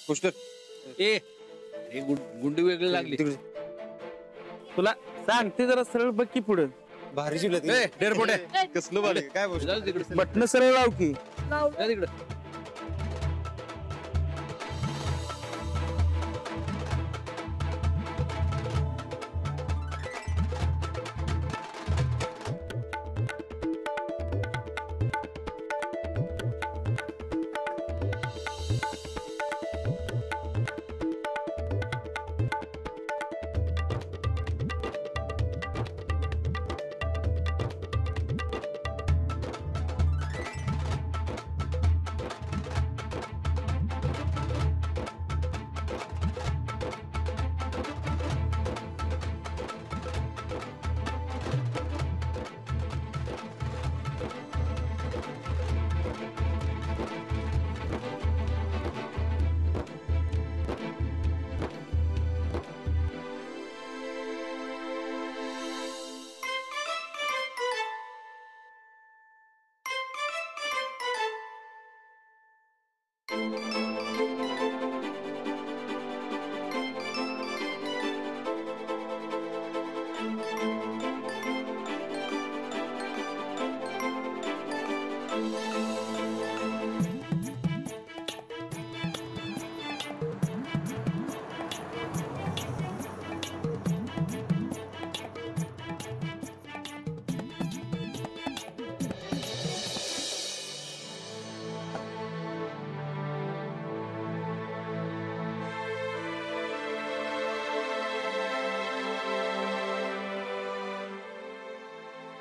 Poster ए गुंडी वेगळी लागली तुला सांगते जरा सरळ बघ की पुढे भारी शिवलं डेरपोटे कसलं भारी काय पोस्टर तिकडे बटन सरळ लाव की तिकडे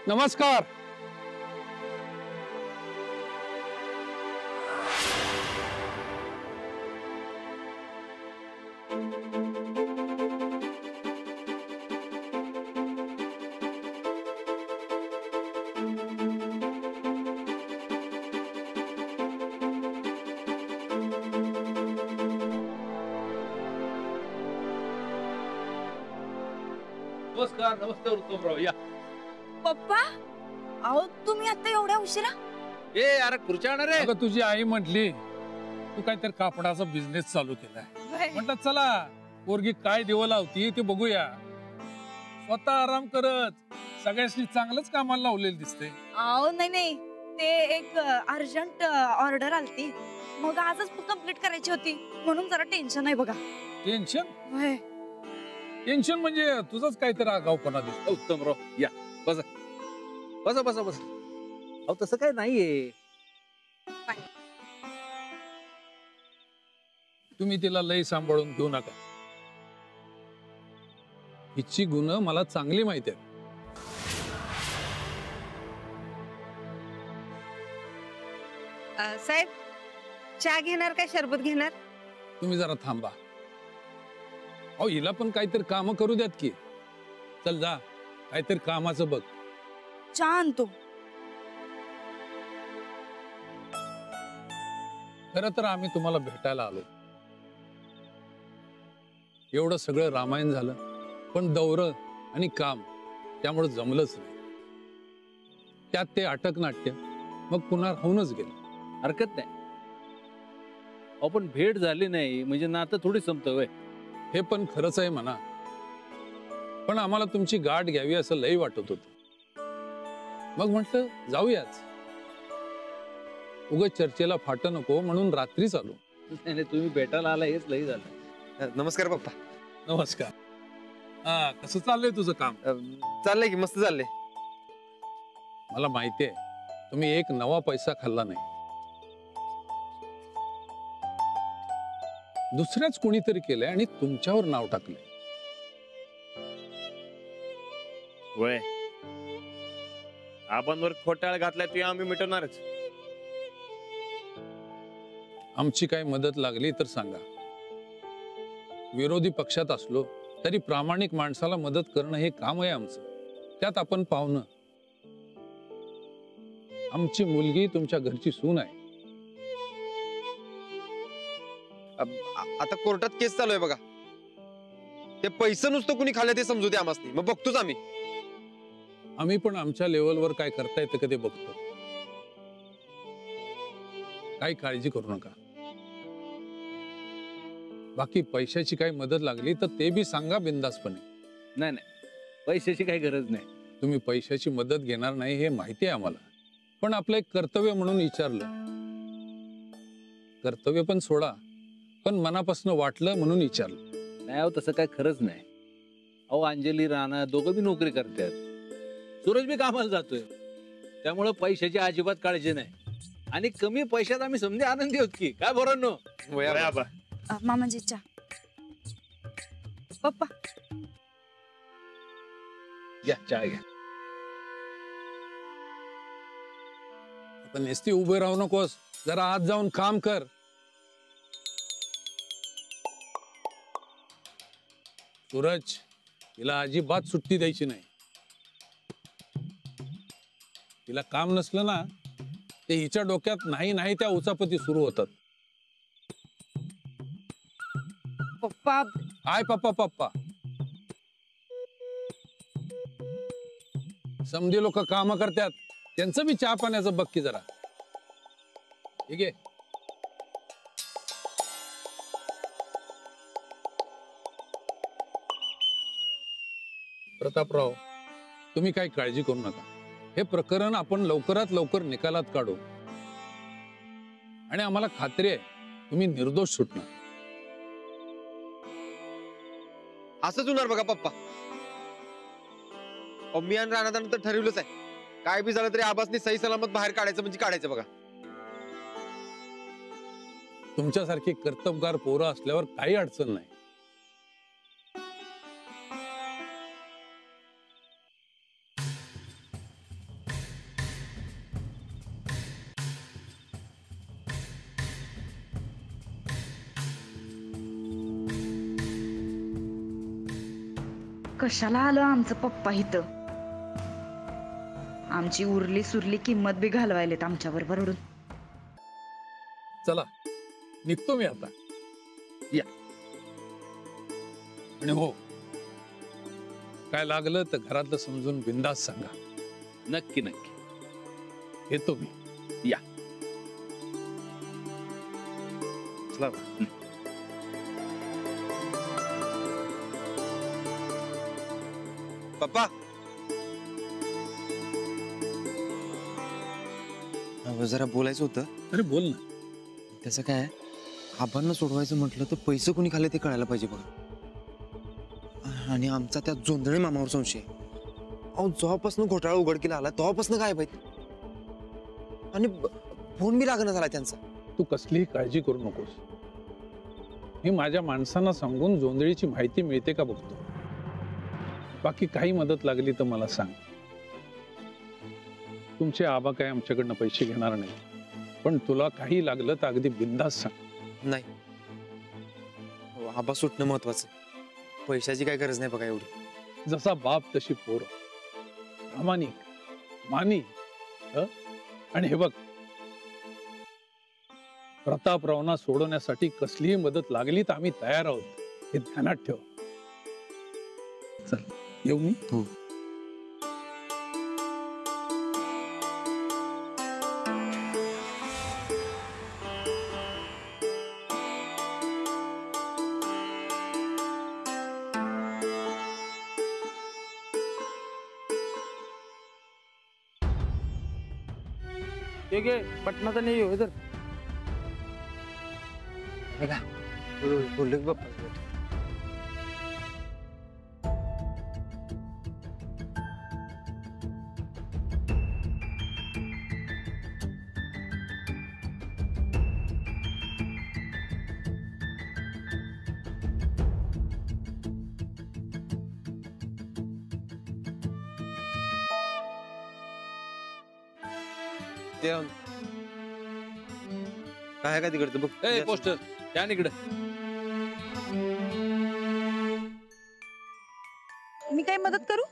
नमस्कार. नमस्कार. नमस्ते उत्तमराव या. पप्पा अहो तुम्ही आता एवढ्या उशिरा ए अरे खुर्च्या आणा रे. अगं तुझी आई म्हटली तू काहीतरी कापडाचा बिझनेस चालू केलाय. म्हटलं चला पोरगी काय देव लावती ते बघूया. स्वतः आराम करत सगळ्यांनी चांगलंच कामाला लावलेलं दिसतंय. अहो नाही ते एक अर्जंट ऑर्डर आलती मग आजच कंप्लीट करायची होती म्हणून जरा टेन्शन आहे बघा. टेन्शन टेन्शन म्हणजे तुझंच काहीतरी आगाऊपणा दिसतो. उत्तमराव या बसा बसा बसा बसा. अहो तसं काय नाहीये. तुम्ही तिला लय सांभाळून घेऊ नका. हिची गुण मला चांगली माहिती आहे. साहेब चहा घेणार काय शरबत घेणार? तुम्ही जरा थांबा. अहो हिला पण काहीतरी काम करू द्यात की. चल जा काहीतरी कामाचं बघ. चहा आणतो. खरं तर आम्ही तुम्हाला भेटायला आलो. एवढं सगळं रामायण झालं पण दौरं आणि काम त्यामुळे जमलंच नाही. त्यात ते अटक नाट्य मग पुन्हा राहूनच गेलं. हरकत नाही. अहो पण भेट झाली नाही म्हणजे नातं थोडी संपतं. हे पण खरंच आहे म्हणा. पण आम्हाला तुमची गाठ घ्यावी असं लई वाटत होतं. मग म्हटलं जाऊयाच. उगाच चर्चेला फाट नको म्हणून रात्रीच आलो. नाही तुम्ही भेटायला आला हेच लई झालं. नमस्कार पप्पा. नमस्कार. हा कसं चाललंय तुझं काम? चाललंय की मस्त चाललंय. मला माहिती आहे तुम्ही एक नवा पैसा खाल्ला नाही. दुसऱ्याच कोणीतरी केलंय आणि तुमच्यावर नाव टाकलंय. वय आपण वर खोटाळ घातलाय ते आम्ही मिटवणारच. आमची काही मदत लागली तर सांगा. विरोधी पक्षात असलो तरी प्रामाणिक माणसाला मदत करणं हे काम आहे आमचं. त्यात आपण पाहुणं. आमची मुलगी तुमच्या घरची सून आहे. आता कोर्टात केस चालू आहे बघा. ते पैसे नुसतं कुणी खाल्लं ते समजू दे आम्हाला. मग बघतोच आम्ही. आम्ही पण आमच्या लेवलवर काय करता येतं का ते बघतो. काही काळजी करू नका. बाकी पैशाची काही मदत लागली तर ते बी सांगा बिंदासपणे. नाही नाही, पैशाची काही गरज नाही. तुम्ही पैशाची मदत घेणार नाही हे माहिती आहे आम्हाला, पण आपलं एक कर्तव्य म्हणून विचारलं. कर्तव्य पण सोडा, पण मनापासून वाटलं म्हणून विचारलं. नाही अहो, तसं काय खरंच नाही. अहो, अंजली राणा दोघं बी नोकरी करतात, सूरज बी कामाला जातोय, त्यामुळं पैशाची अजिबात काळजी नाही. आणि कमी पैशात आम्ही समजे आनंदी आहोत की काय बरोबर. मामाजी चहा. पप्पा घ्या चहा घ्या. पण नुसती उभे राहू नकोस, जरा आत जाऊन काम कर. सूरज, तिला अजिबात सुट्टी द्यायची नाही. तिला काम नसलं ना, ते हिच्या डोक्यात नाही नाही त्या उचापती सुरू होतात. पप्पा काय पप्पा पप्पा? समधी लोक काम करतात, त्यांचं बी चहा पाण्याचं बघ की जरा. ठीक आहे. प्रतापराव, तुम्ही काही काळजी करू नका. हे प्रकरण आपण लवकरात लवकर निकालात काढू आणि आम्हाला खात्री आहे तुम्ही निर्दोष सुटणार. असंच होणार बघा पप्पा. मी आणि राणादान तर ठरवलंच आहे, काय बी झालं तरी आबासनी सही सलामत बाहेर काढायचं म्हणजे काढायचं बघा. तुमच्यासारखी कर्तबगार पोरं असल्यावर काही अडचण नाही. कशाला आलं आमचं पप्पा इथं? आमची उरली सुरली किंमत बी घालवायलेत आमच्या बरोबर. चला निघतो मी आता. या. आणि हो, काय लागलं तर घरातलं समजून बिंदास सांगा. नक्की नक्की येतो मी. या. चला. पप्पा जरा बोलायचं होतं. अरे बोल ना. त्याचं काय, आबांना सोडवायचं म्हटलं तर पैसे कोणी खाल्ले ते कळायला पाहिजे बघा. आणि आमचा त्या जोंधळे मामावर संशय. अहो, जेव्हापासून घोटाळा उघडकीला आला तेव्हापासून काय पाहिजे, आणि फोन बी लागणार झाला त्यांचा. तू कसलीही काळजी करू नकोस. मी माझ्या माणसांना सांगून जोंधळीची माहिती मिळते का बघतो. बाकी काही मदत लागली तर मला सांग. तुमचे आबा काय आमच्याकडनं पैसे घेणार नाही, पण तुला काही लागलं तर अगदी बिंदास सांग. नाही, आबा सुटणं महत्वाचं, पैशाची काय गरज नाही बघा एवढी. जसा बाप तशी पोर, प्रामाणिक, मानी. आणि हे बघ, प्रतापरावना सोडवण्यासाठी कसलीही मदत लागली तर आम्ही तयार आहोत, हे ध्यानात ठेव. चल येऊ मी. हो. ठीक है, पटना तो नहीं हो इधर. बोलले की बाप्पा. काय का तिकडचं बघ. ए पोस्टर या इकडे. मी काही मदत करू?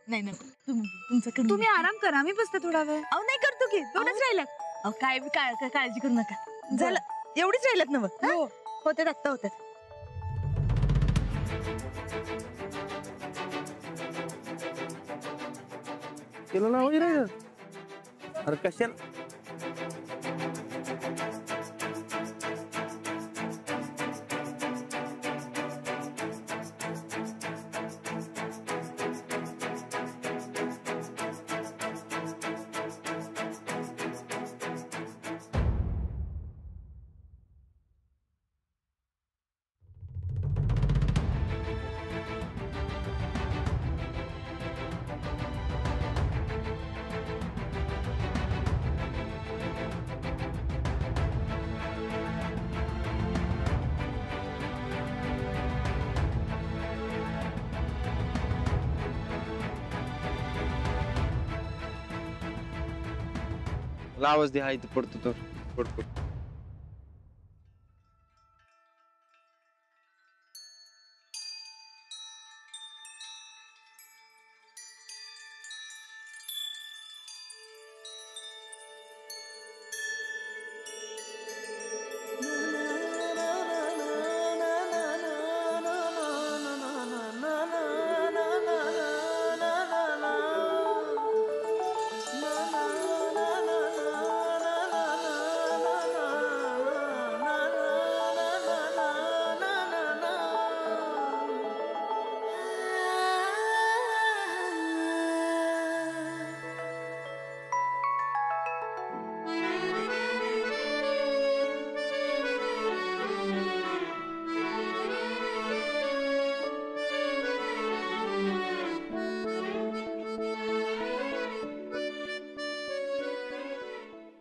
नाही नाही, तुमचं तुम्ही आराम करा, मी बसते थोडा वेळ. अहो नाही करतो की, तेवढंच राहिल्यात. अहो काय बी काळजी करू नका. झालं एवढीच राहिल्यात ना मग. होते आत्ता होते. केलं ना होई रे. अरे कशाला. मला आवाज दे, हा इथं पडतो तर पडतो.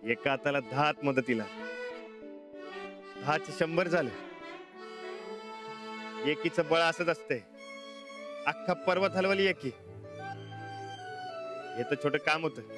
एका हाताला 10 हात मदतीला, 10चे 100 झाले. एकीचं बळ असंच असतंय, अख्खा पर्वत हलवली एकी. हे तर छोटं काम होतं.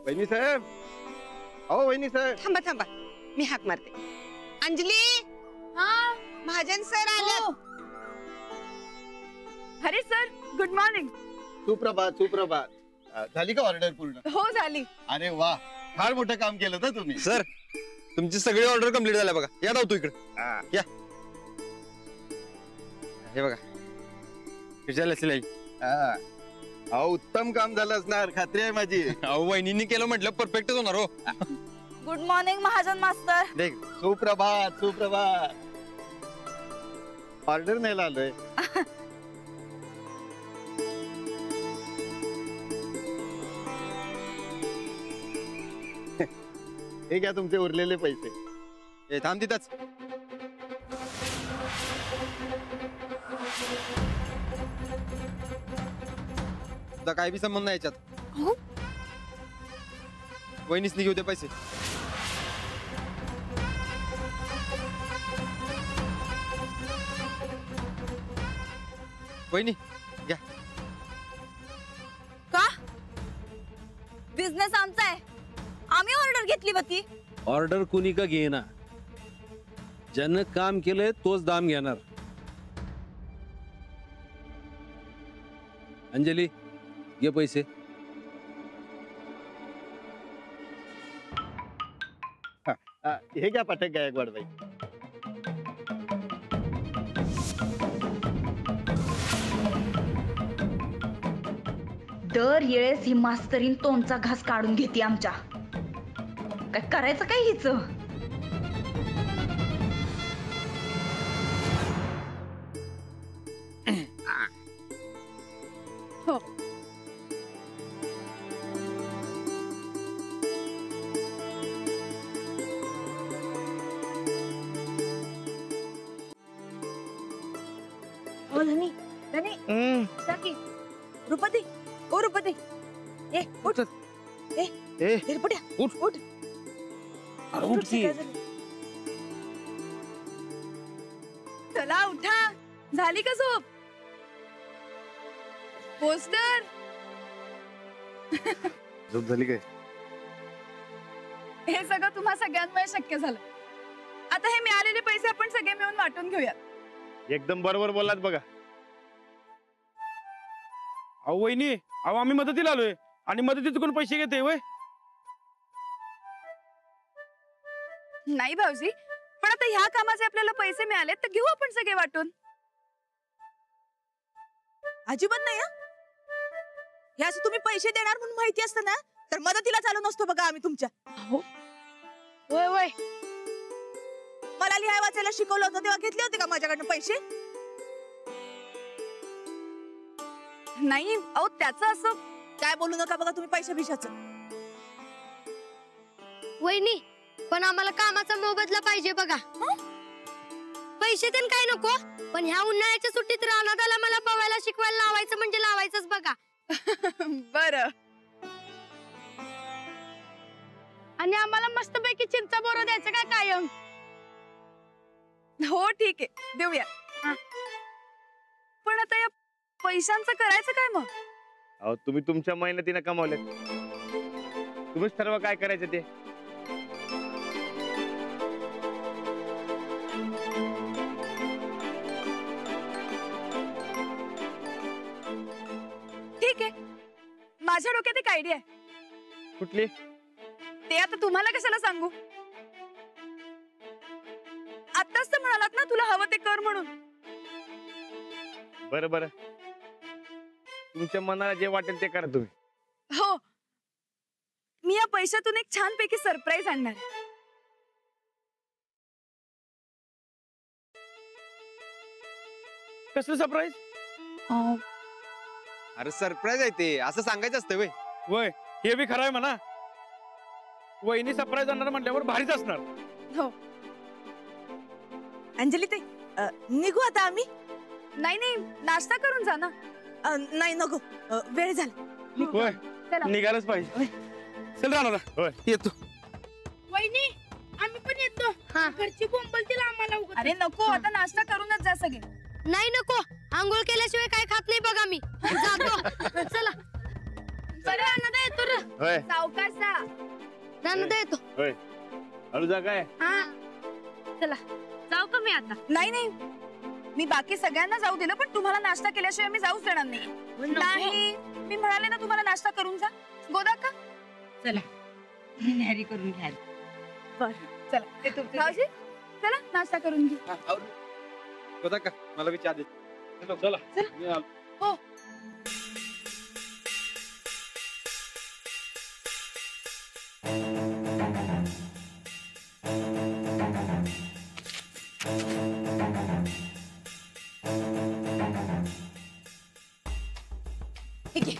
वहिनी साहेब, अहो वहिनी साहेब. थांबा थांबा, मी हाक मारते. अंजली, महाजन सर आले. अरे सर, गुड मॉर्निंग. सुप्रभात सुप्रभात. झाली का ऑर्डर पूर्ण? हो झाली. अरे वा, फार मोठं काम केलं ना तुम्ही. सर, तुमची सगळी ऑर्डर कम्प्लीट झाल्या बघा. या धावतो इकडे. या, हे बघा कशाला सिलाई. अहो उत्तम काम झालं असणार, खात्री आहे माझी. अहो वहिनींनी केलं म्हटलं परफेक्टच होणार हो. गुड मॉर्निंग महाजन मास्तर. देख, सुप्रभात सुप्रभात. ऑर्डर न्यायला आलोय. हे घ्या तुमचे उरलेले पैसे. हे थांब तिथंच. तुझा काय बी संबंध नाही याच्यात. वहिनीच घेऊ दे पैसे. वहिनी घ्या. का? बिझनेस आमचा आहे, आम्ही ऑर्डर घेतली होती. ऑर्डर कुणी का घेईना, ज्यानं काम केलंय तोच दाम घेणार. अंजली, घे पैसे. हे घ्या पाठक गायकवाड बाई. दर येळेस ही मास्तरीन तोंडचा घास काढून घेते आमच्या. काय करायचं काय हिच? हो. ओ धनी, धनी, साकी, रुपती, ओ रुपती, ए उठ, ए रुपट्या, उठ. उठ. उठ की. चला उठा, झाली का झोप? पोस्टर. झोप झाली काय? हे सगळं तुम्हा सगळ्यांमुळे शक्य झालं. आता हे मिळालेले पैसे आपण सगळे मिळून वाटून घेऊया. एकदम बरोबर बोललात बघा. अहो वहिनी, अहो आम्ही मदतीला आलोय आणि मदतीचे कोण पैसे घेते वय? नाही भाऊजी, पण आता ह्या कामाचे आपल्याला पैसे मिळाले तर घेऊ आपण सगळे वाटून. अजिबात नाही. हे असं तुम्ही पैसे देणार म्हणून माहिती असतं ना, तर मदतीला चालू नसतो बघा आम्ही तुमच्या. वय वय, मला लिहाय वाचायला शिकवलं होतं तेव्हा घेतले होते का माझ्याकडनं पैसे? नाही अहो, त्याचं असं काय बोलू नका बघा तुम्ही पैशा भिशाचं. वहिनी, पण आम्हाला कामाचा मोबदला पाहिजे बघा. पैसे तर काय नको, पण ह्या उन्हाळ्याच्या सुट्टीत रानादाला मला पवायला शिकवायला लावायचं म्हणजे लावायचंच बघा. बरं. आणि आम्हाला मस्तपैकी चिंचा बोरं द्यायचं काय कायम. हो ठीक आहे, देऊया. पण आता या पैशांचं करायचं काय मग? अहो तुम्ही तुमच्या मेहनतीने कमावले, तुम्हीच ठरवा काय करायचं ते. ठीक आहे, माझ्या डोक्यात एक आयडिया आहे. कुठली? ते आता तुम्हाला कशाला सांगू? आत्ताच तर म्हणालात ना तुला हवं ते कर म्हणून. बरं बरं, तुमच्या मनाला जे वाटेल ते करा तुम्ही. हो, मी या पैशातून एक छानपैकी सरप्राईज आणणार आहे. कसलं सरप्राईज? अरे सरप्राईज आहे ते, असं सांगायचं असतं वय. वय हे बी खरं आहे म्हणा. वहिनी सरप्राईज आणणार म्हटल्यावर भारीच असणार. हो अंजली ताई, निघू आता आम्ही? नाही नाही, नाश्ता करून जा ना. नाही नको, वेळ झाला. होय, चला. निघालच पाहिजे. चल राहणार. होय येतो. वहिनी आम्ही पण येतो. घरची बोंबलतील आम्हाला उगाच. अरे नको, आता नाश्ता करूनच जा सगळे. नाही नको, आंघोळ केल्याशिवाय काय खात नाही बघा मी. जातो. चला. बरं रानादा येतो रे. होय सावकाश जा. रानादा येतो. होय, हळू जा. काय चला जाऊ का मी आता? नाही नाही, मी बाकी सगळ्यांना जाऊ दिलं, पण तुम्हाला नाश्ता केल्याशिवाय मी जाऊच देणार नाही. नाही, मी म्हणाले ना तुम्हाला नाश्ता करून जा. गोदा का? चला मी न्यारी करून घ्या. बर चला, ते तुमचे भाऊजी, चला नाश्ता करून घे. होता का? मला विचार दे. चला. हो.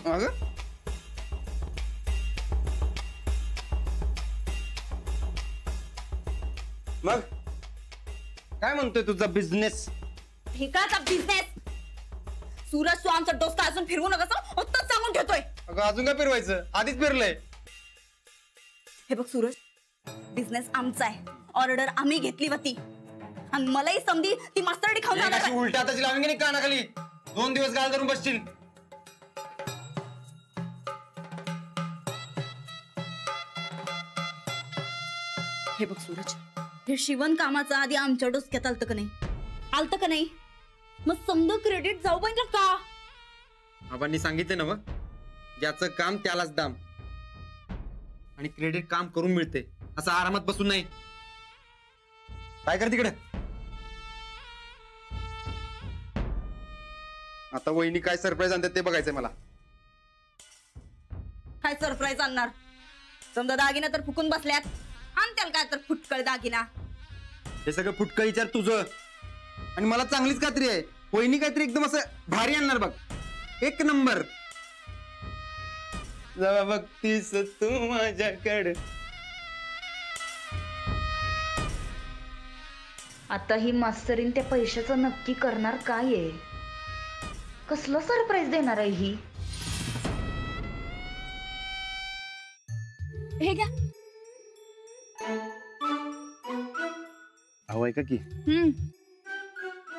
अगं मग काय म्हणतोय तुझा बिझनेस? भिकाचा बिझनेस. सूरज, तू आमचा डोसका अजून फिरवू नका, उत्तच सांगून ठेवतोय. अगं अजून काय फिरवायचं? आधीच फिरलंय. हे बघ सूरज, बिझनेस आमचा आहे, ऑर्डर आम्ही घेतली होती, आणि मलाही समधी ती मास्तरडी खाऊन जाणार आहे. उलट्या हाताची लावून गेली कानाखाली. 2 दिवस गाल धरून बसशील. हे बघ सूरज, हे शिवण कामाचं आधी आमच्या डोसक्यात आलतं का नाही? आलतं का नाही? मग समजा क्रेडिट जाऊ पाहिजे का? आबांनी सांगितलं ना, मग ज्याचं काम त्यालाच दाम. आणि क्रेडिट काम करून मिळते, असं आरामात बसून नाही. काय कर तिकडे. आता वहिनी काय सरप्राईज आणतात ते बघायचंय मला. काय सरप्राईज आणणार? समजा दागिना तर फुकून बसल्यात, आण त्याला काय तर फुटकळ दागिना. हे सगळं फुटकं विचार तुझं, आणि मला चांगलीच खात्री आहे वहिनी काहीतरी एकदम असं भारी आणणार बघ. 1 नंबर. जेव्हा बघतीस तू माझ्याकडे. आता ही मास्तरीन त्या पैशाचं नक्की करणार काय आहे? कसलं सरप्राईज देणार आहे ही? हे घ्या. हवंय का की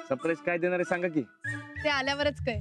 सरप्राईज काय देणार आहे सांगा की. ते आल्यावरच काय.